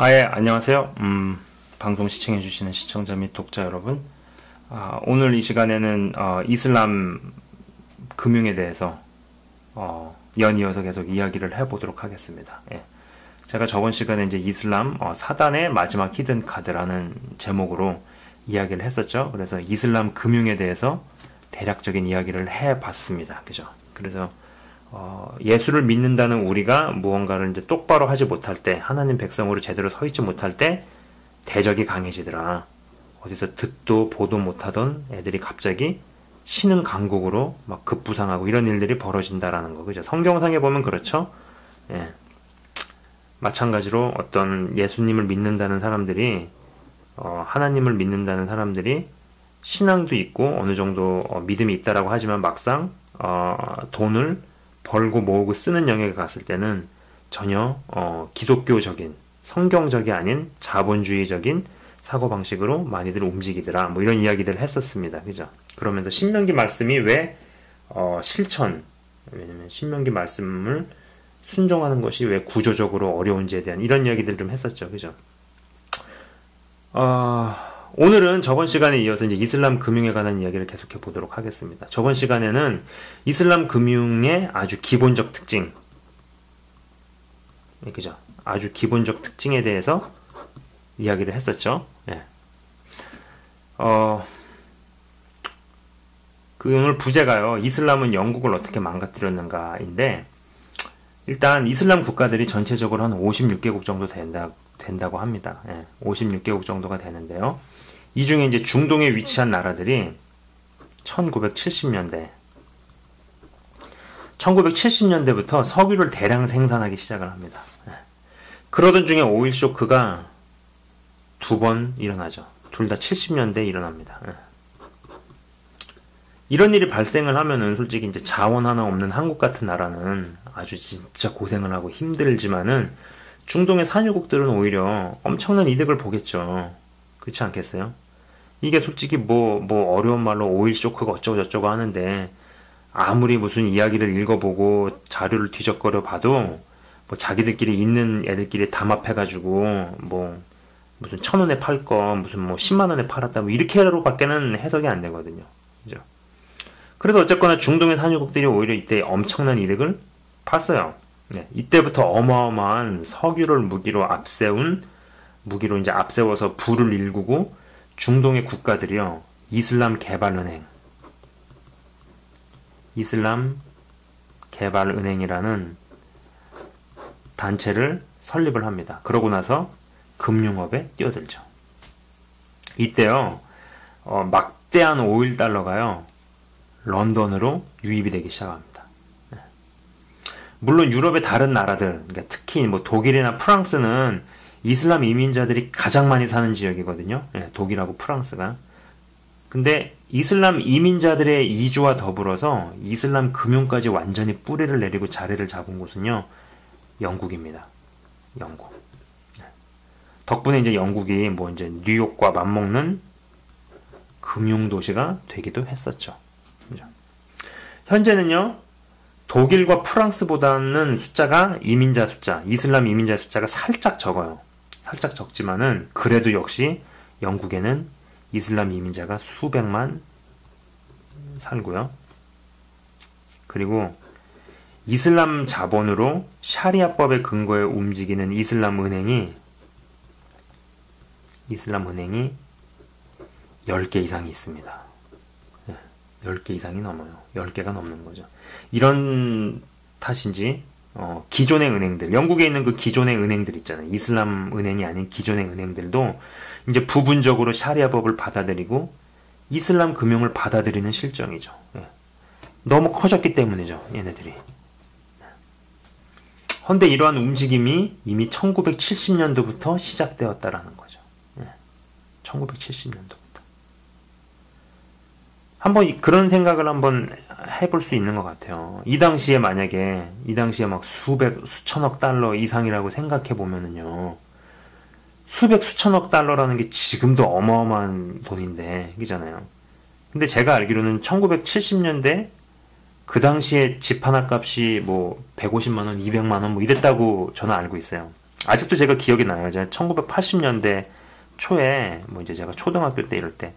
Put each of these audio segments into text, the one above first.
예, 안녕하세요. 방송 시청해주시는 시청자 및 독자 여러분. 오늘 이 시간에는, 이슬람 금융에 대해서, 연이어서 계속 이야기를 해보도록 하겠습니다. 예. 제가 저번 시간에 이제 이슬람, 사단의 마지막 히든 카드라는 제목으로 이야기를 했었죠. 그래서 이슬람 금융에 대해서 대략적인 이야기를 해봤습니다. 그죠? 그래서, 예수를 믿는다는 우리가 무언가를 이제 똑바로 하지 못할 때, 하나님 백성으로 제대로 서 있지 못할 때, 대적이 강해지더라. 어디서 듣도 보도 못하던 애들이 갑자기 신흥 강국으로 막 급부상하고 이런 일들이 벌어진다라는 거. 그죠? 성경상에 보면 그렇죠? 예. 마찬가지로 어떤 예수님을 믿는다는 사람들이, 하나님을 믿는다는 사람들이 신앙도 있고 어느 정도 믿음이 있다라고 하지만 막상, 돈을 벌고 모으고 쓰는 영역에 갔을 때는 전혀 기독교적인 성경적이 아닌 자본주의적인 사고방식으로 많이들 움직이더라. 뭐 이런 이야기들을 했었습니다. 그죠? 그러면서 신명기 말씀이 왜 왜냐면 신명기 말씀을 순종하는 것이 왜 구조적으로 어려운지에 대한 이런 이야기들을 좀 했었죠. 그죠? 오늘은 저번 시간에 이어서 이제 이슬람 금융에 관한 이야기를 계속해 보도록 하겠습니다. 저번 시간에는 이슬람 금융의 아주 기본적 특징, 그죠? 아주 기본적 특징에 대해서 이야기를 했었죠. 예. 오늘 부제가요, 이슬람은 영국을 어떻게 망가뜨렸는가인데, 일단 이슬람 국가들이 전체적으로 한 56개국 정도 된다고 합니다. 예, 56개국 정도가 되는데요. 이 중에 이제 중동에 위치한 나라들이 1970년대부터 석유를 대량 생산하기 시작을 합니다. 예. 그러던 중에 오일 쇼크가 두 번 일어나죠. 둘 다 70년대에 일어납니다. 예. 이런 일이 발생을 하면은 솔직히 이제 자원 하나 없는 한국 같은 나라는 아주 진짜 고생을 하고 힘들지만은 중동의 산유국들은 오히려 엄청난 이득을 보겠죠. 그렇지 않겠어요? 이게 솔직히 뭐 어려운 말로 오일 쇼크가 어쩌고 저쩌고 하는데 아무리 무슨 이야기를 읽어보고 자료를 뒤적거려 봐도 뭐 자기들끼리 있는 애들끼리 담합해가지고 뭐 무슨 1,000원에 팔 거 무슨 뭐 10만 원에 팔았다 뭐 이렇게로밖에는 해석이 안 되거든요. 그죠? 그래서 어쨌거나 중동의 산유국들이 오히려 이때 엄청난 이득을 봤어요. 네, 이때부터 어마어마한 석유를 무기로 이제 앞세워서 부를 일구고 중동의 국가들이요, 이슬람 개발은행이라는 단체를 설립을 합니다. 그러고 나서 금융업에 뛰어들죠. 이때요, 막대한 오일 달러가요, 런던으로 유입이 되기 시작합니다. 네. 물론 유럽의 다른 나라들, 그러니까 특히 뭐 독일이나 프랑스는 이슬람 이민자들이 가장 많이 사는 지역이거든요. 예, 독일하고 프랑스가. 근데 이슬람 이민자들의 이주와 더불어서 이슬람 금융까지 완전히 뿌리를 내리고 자리를 잡은 곳은요, 영국입니다. 영국. 예. 덕분에 이제 영국이 뭐 이제 뉴욕과 맞먹는 금융도시가 되기도 했었죠. 그죠? 현재는요, 독일과 프랑스보다는 이슬람 이민자 숫자가 살짝 적어요. 살짝 적지만은 그래도 역시 영국에는 이슬람 이민자가 수백만 살고요. 그리고 이슬람 자본으로 샤리아법의 근거에 움직이는 이슬람 은행이 10개 이상이 있습니다. 10개 이상이 넘어요. 10개가 넘는 거죠. 이런 탓인지 기존의 은행들, 영국에 있는 그 기존의 은행들 있잖아요. 이슬람 은행이 아닌 기존의 은행들도 이제 부분적으로 샤리아법을 받아들이고 이슬람 금융을 받아들이는 실정이죠. 예. 너무 커졌기 때문이죠, 얘네들이. 헌데 이러한 움직임이 이미 1970년도부터 시작되었다라는 거죠. 예. 1970년도부터. 한번 그런 생각을 한번 해볼 수 있는 것 같아요. 이 당시에 막 수천억 달러 이상이라고 생각해 보면은요, 수천억 달러라는 게 지금도 어마어마한 돈인데, 그잖아요. 근데 제가 알기로는 1970년대 그 당시에 집 하나 값이 뭐 150만 원, 200만 원 뭐 이랬다고 저는 알고 있어요. 아직도 제가 기억이 나요. 제가 1980년대 초에 뭐 이제 제가 초등학교 때 이럴 때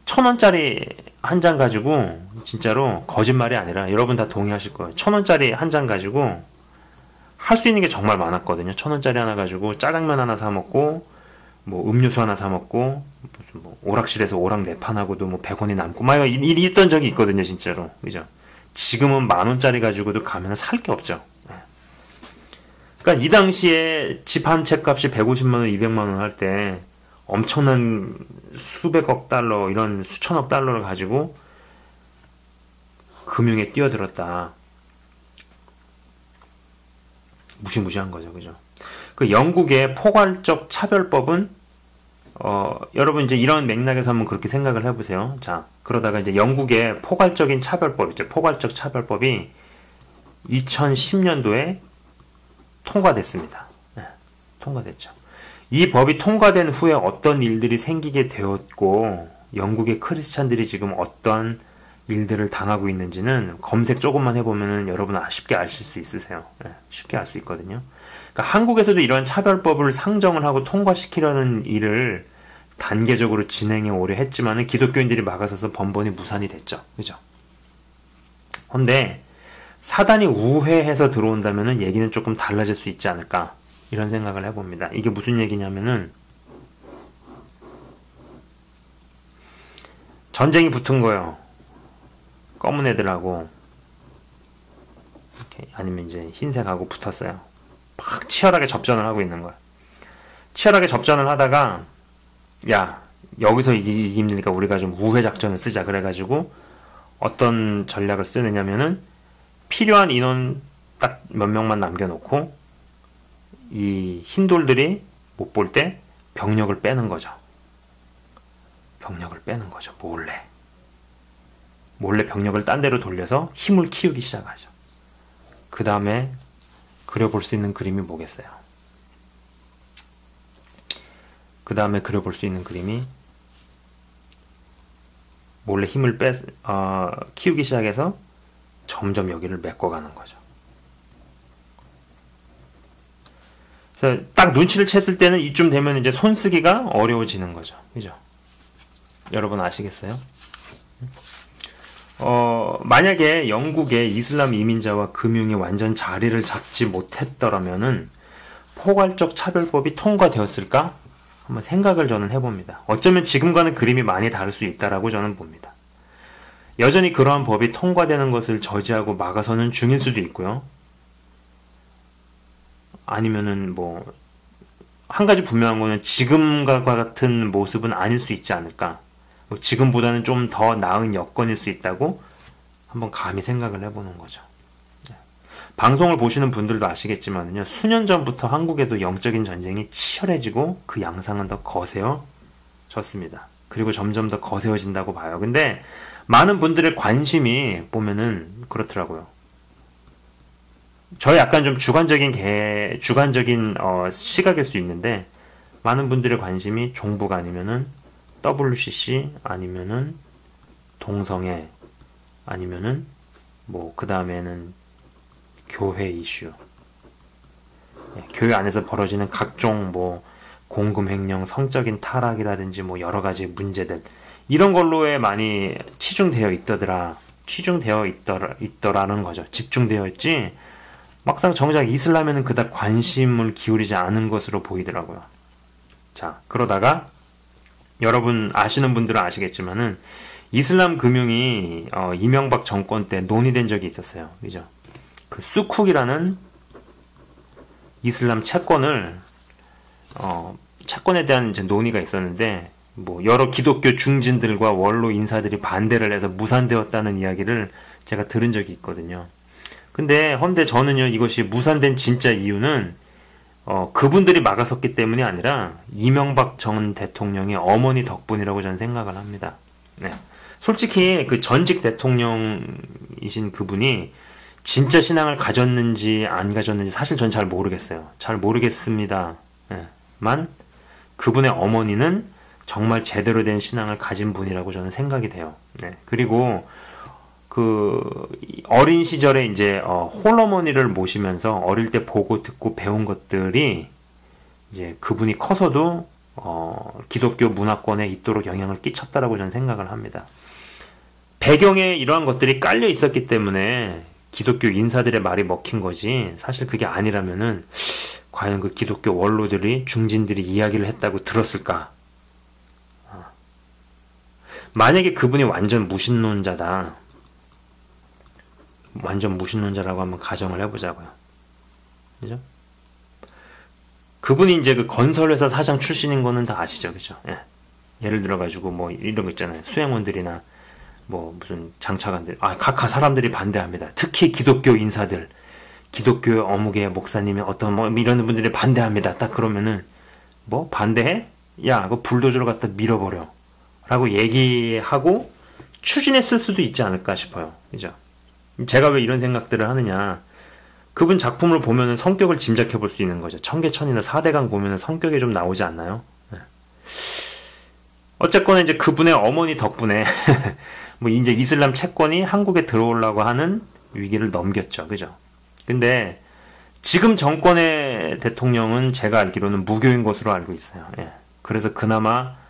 1,000원짜리 한 장 가지고 진짜로 거짓말이 아니라 여러분 다 동의하실 거예요. 1,000원짜리 한 장 가지고 할 수 있는 게 정말 많았거든요. 1,000원짜리 하나 가지고 짜장면 하나 사 먹고 뭐 음료수 하나 사 먹고 뭐 오락실에서 오락 4판 하고도 뭐 100원이 남고 막 이랬던 적이 있거든요, 진짜로. 그죠? 지금은 10,000원짜리 가지고도 가면 살 게 없죠. 그러니까 이 당시에 집 한 채 값이 150만 원, 200만 원 할 때 엄청난 수백억 달러, 이런 수천억 달러를 가지고 금융에 뛰어들었다. 무시무시한 거죠, 그죠? 그 영국의 포괄적 차별법은 여러분 이제 이런 맥락에서 한번 그렇게 생각을 해보세요. 자, 그러다가 이제 영국의 포괄적인 차별법 있죠. 포괄적 차별법이 2010년도에 통과됐습니다. 네, 통과됐죠. 이 법이 통과된 후에 어떤 일들이 생기게 되었고 영국의 크리스찬들이 지금 어떤 일들을 당하고 있는지는 검색 조금만 해보면 여러분 쉽게 아실 수 있으세요. 네, 쉽게 알 수 있거든요. 그러니까 한국에서도 이런 차별법을 상정을 하고 통과시키려는 일을 단계적으로 진행해 오려 했지만은 기독교인들이 막아서서 번번이 무산이 됐죠. 그죠? 근데 사단이 우회해서 들어온다면은 얘기는 조금 달라질 수 있지 않을까, 이런 생각을 해봅니다. 이게 무슨 얘기냐면은 전쟁이 붙은 거예요. 검은 애들하고 아니면 이제 흰색하고 붙었어요. 막 치열하게 접전을 하고 있는 거야. 치열하게 접전을 하다가 야, 여기서 이깁니까? 우리가 좀 우회 작전을 쓰자. 그래가지고 어떤 전략을 쓰느냐면은 필요한 인원 딱 몇 명만 남겨놓고 이 흰돌들이 못 볼 때 병력을 빼는 거죠. 병력을 빼는 거죠. 몰래 병력을 딴 데로 돌려서 힘을 키우기 시작하죠. 그 다음에 그려볼 수 있는 그림이 뭐겠어요? 그 다음에 그려볼 수 있는 그림이 몰래 힘을 키우기 시작해서 점점 여기를 메꿔가는 거죠. 그래서 딱 눈치를 챘을 때는 이쯤 되면 이제 손 쓰기가 어려워지는 거죠. 그죠? 여러분 아시겠어요? 만약에 영국의 이슬람 이민자와 금융이 완전 자리를 잡지 못했더라면은 포괄적 차별법이 통과되었을까? 한번 생각을 저는 해봅니다. 어쩌면 지금과는 그림이 많이 다를 수 있다라고 저는 봅니다. 여전히 그러한 법이 통과되는 것을 저지하고 막아서는 중일 수도 있고요. 아니면은 한 가지 분명한 거는 지금과 같은 모습은 아닐 수 있지 않을까. 지금보다는 좀 더 나은 여건일 수 있다고 한번 감히 생각을 해보는 거죠. 방송을 보시는 분들도 아시겠지만요, 수년 전부터 한국에도 영적인 전쟁이 치열해지고 그 양상은 더 거세어졌습니다. 그리고 점점 더 거세어진다고 봐요. 근데 많은 분들의 관심이 보면은 그렇더라고요. 저의 약간 좀 주관적인 시각일 수 있는데, 많은 분들의 관심이 종북 아니면은 WCC 아니면은 동성애 아니면은 그 다음에는 교회 이슈, 교회 안에서 벌어지는 각종 공금횡령, 성적인 타락이라든지 여러 가지 문제들, 이런 걸로에 많이 치중되어 있더라는 거죠. 집중되어 있지 막상 정작 이슬람에는 그닥 관심을 기울이지 않은 것으로 보이더라고요. 자, 그러다가 여러분 아시는 분들은 아시겠지만은 이슬람 금융이 이명박 정권 때 논의된 적이 있었어요. 그죠? 그 수쿡이라는 이슬람 채권에 대한 이제 논의가 있었는데, 여러 기독교 중진들과 원로 인사들이 반대를 해서 무산되었다는 이야기를 제가 들은 적이 있거든요. 근데 저는요, 이것이 무산된 진짜 이유는 그분들이 막아섰기 때문이 아니라 이명박 전 대통령의 어머니 덕분이라고 저는 생각을 합니다. 네. 솔직히 그 전직 대통령이신 그분이 진짜 신앙을 가졌는지 안 가졌는지 사실 전 잘 모르겠어요. 잘 모르겠습니다. 네. 만 그분의 어머니는 정말 제대로 된 신앙을 가진 분이라고 저는 생각이 돼요. 네. 그리고 어린 시절에 이제 홀어머니를 모시면서 어릴 때 보고 듣고 배운 것들이 이제 그분이 커서도 기독교 문화권에 있도록 영향을 끼쳤다라고 저는 생각을 합니다. 배경에 이러한 것들이 깔려 있었기 때문에 기독교 인사들의 말이 먹힌 거지, 사실 그게 아니라면은 과연 그 기독교 원로들이, 중진들이 이야기를 했다고 들었을까? 만약에 그분이 완전 무신론자다, 완전 무신론자라고 한번 가정을 해보자고요. 그죠? 그분이 이제 그 건설회사 사장 출신인 거는 다 아시죠? 그죠? 예. 예를 들어가지고 뭐 이런 거 있잖아요. 수행원들이나 뭐 무슨 장차관들, 각하 사람들이 반대합니다. 특히 기독교 인사들, 기독교 어묵의 목사님이 어떤 뭐 이런 분들이 반대합니다. 딱 그러면은 뭐 반대해? 야, 그 불도저로 갖다 밀어버려. 라고 얘기하고 추진했을 수도 있지 않을까 싶어요. 그죠? 제가 왜 이런 생각들을 하느냐. 그분 작품을 보면은 성격을 짐작해 볼 수 있는 거죠. 청계천이나 사대강 보면은 성격이 좀 나오지 않나요? 네. 어쨌거나 이제 그분의 어머니 덕분에 뭐 이제 이슬람 채권이 한국에 들어오려고 하는 위기를 넘겼죠. 그죠? 근데 지금 정권의 대통령은 제가 알기로는 무교인 것으로 알고 있어요. 예. 그래서 그나마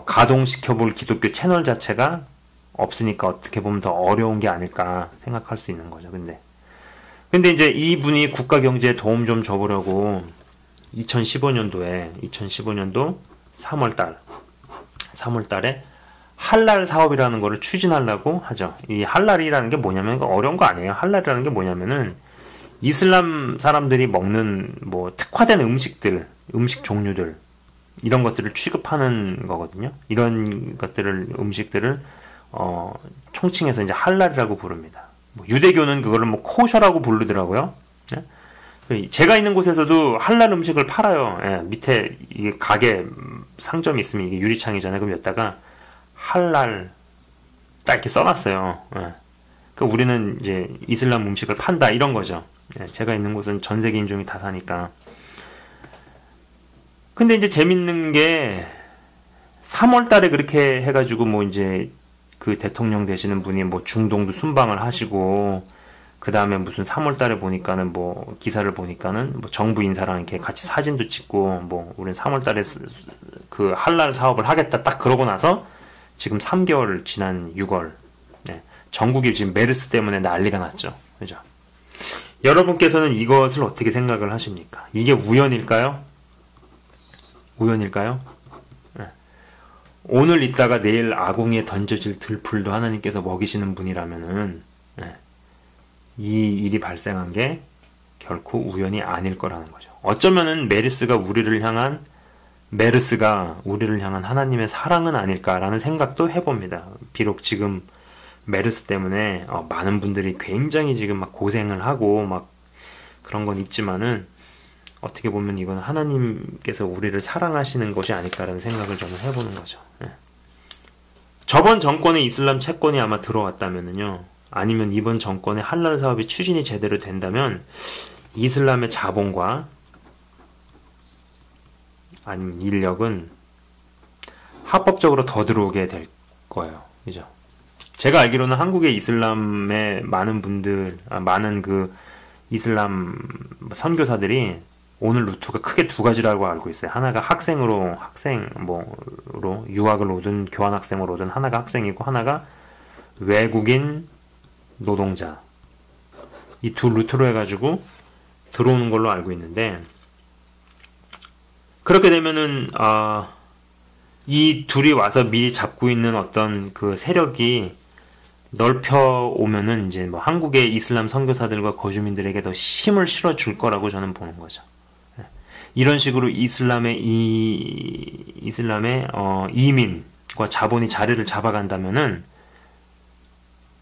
가동시켜볼 기독교 채널 자체가 없으니까 어떻게 보면 더 어려운 게 아닐까 생각할 수 있는 거죠. 근데 이제 이분이 국가 경제에 도움 좀 줘보려고 2015년도 3월달에 할랄 사업이라는 거를 추진하려고 하죠. 이 할랄이라는 게 뭐냐면 어려운 거 아니에요. 할랄이라는 게 뭐냐면은 이슬람 사람들이 먹는 뭐 특화된 음식들, 음식 종류들, 이런 것들을 취급하는 거거든요. 이런 음식들을 총칭해서 이제 할랄이라고 부릅니다. 뭐 유대교는 그거를 뭐 코셔라고 부르더라고요. 네? 제가 있는 곳에서도 할랄 음식을 팔아요. 예, 밑에 이게 가게 상점이 있으면 이게 유리창이잖아요. 그럼 여기다가 할랄 딱 이렇게 써놨어요. 예. 그러니까 우리는 이제 이슬람 음식을 판다 이런 거죠. 예, 제가 있는 곳은 전 세계 인종이 다 사니까. 근데 이제 재밌는 게 3월 달에 그렇게 해가지고 뭐 이제 그 대통령 되시는 분이 뭐 중동도 순방을 하시고, 그 다음에 무슨 3월 달에 보니까는 뭐 기사를 보니까는 뭐 정부 인사랑 이렇게 같이 사진도 찍고, 뭐 우린 3월 달에 그 할랄 사업을 하겠다 딱 그러고 나서 지금 3개월 지난 6월, 네, 전국이 지금 메르스 때문에 난리가 났죠. 그죠? 여러분께서는 이것을 어떻게 생각을 하십니까? 이게 우연일까요? 우연일까요? 네. 오늘 있다가 내일 아궁이에 던져질 들풀도 하나님께서 먹이시는 분이라면은, 네, 이 일이 발생한 게 결코 우연이 아닐 거라는 거죠. 어쩌면은 메르스가 우리를 향한 하나님의 사랑은 아닐까라는 생각도 해봅니다. 비록 지금 메르스 때문에 많은 분들이 굉장히 지금 막 고생을 하고 막 그런 건 있지만은, 어떻게 보면 이건 하나님께서 우리를 사랑하시는 것이 아닐까라는 생각을 저는 해보는 거죠. 예. 저번 정권에 이슬람 채권이 아마 들어왔다면은요, 아니면 이번 정권의 할랄 사업이 추진이 제대로 된다면 이슬람의 자본과 아니면 인력은 합법적으로 더 들어오게 될 거예요. 그죠? 제가 알기로는 한국의 이슬람의 많은 그 이슬람 선교사들이 오늘 루트가 크게 두 가지라고 알고 있어요. 하나가 유학을 오든 교환학생으로 오든 하나가 학생이고, 하나가 외국인 노동자. 이 두 루트로 해가지고 들어오는 걸로 알고 있는데, 그렇게 되면은 이 둘이 와서 미리 잡고 있는 어떤 그 세력이 넓혀 오면은 이제 뭐 한국의 이슬람 선교사들과 거주민들에게 더 힘을 실어줄 거라고 저는 보는 거죠. 이런 식으로 이슬람의 이민과 자본이 자리를 잡아간다면은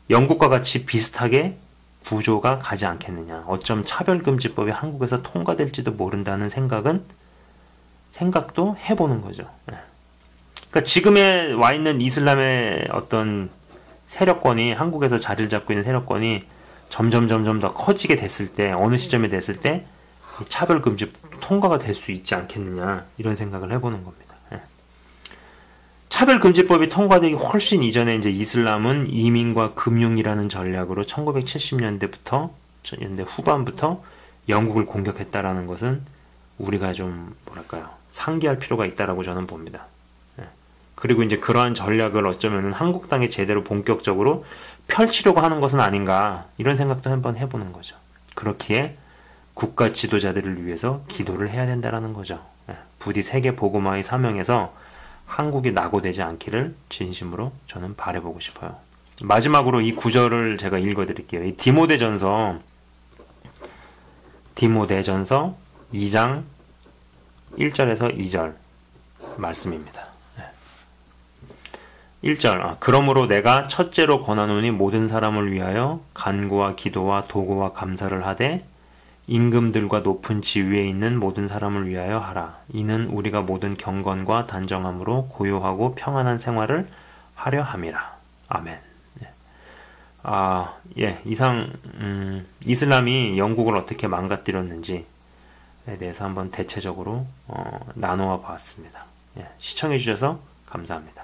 영국과 같이 비슷하게 구조가 가지 않겠느냐. 어쩜 차별금지법이 한국에서 통과될지도 모른다는 생각도 해보는 거죠. 그러니까 지금에 와 있는 이슬람의 어떤 세력권이, 한국에서 자리를 잡고 있는 세력권이 점점 더 커지게 됐을 때, 어느 시점에 됐을 때 차별금지 통과가 될 수 있지 않겠느냐, 이런 생각을 해보는 겁니다. 차별금지법이 통과되기 훨씬 이전에 이제 이슬람은 이민과 금융이라는 전략으로 1970년대 후반부터 영국을 공격했다라는 것은 우리가 좀 뭐랄까요, 상기할 필요가 있다라고 저는 봅니다. 예. 그리고 이제 그러한 전략을 어쩌면은 한국당이 제대로 본격적으로 펼치려고 하는 것은 아닌가, 이런 생각도 한번 해보는 거죠. 그렇기에 국가 지도자들을 위해서 기도를 해야 된다라는 거죠. 예. 부디 세계 복음화의 사명에서 한국이 낙오되지 않기를 진심으로 저는 바라보고 싶어요. 마지막으로 이 구절을 제가 읽어드릴게요. 이 디모데전서 2장 1절에서 2절 말씀입니다. 1절, 그러므로 내가 첫째로 권하노니 모든 사람을 위하여 간구와 기도와 도구와 감사를 하되 임금들과 높은 지위에 있는 모든 사람을 위하여 하라. 이는 우리가 모든 경건과 단정함으로 고요하고 평안한 생활을 하려 함이라. 아멘. 이상 이슬람이 영국을 어떻게 망가뜨렸는지에 대해서 한번 대체적으로 나누어 봤습니다. 시청해 주셔서 감사합니다.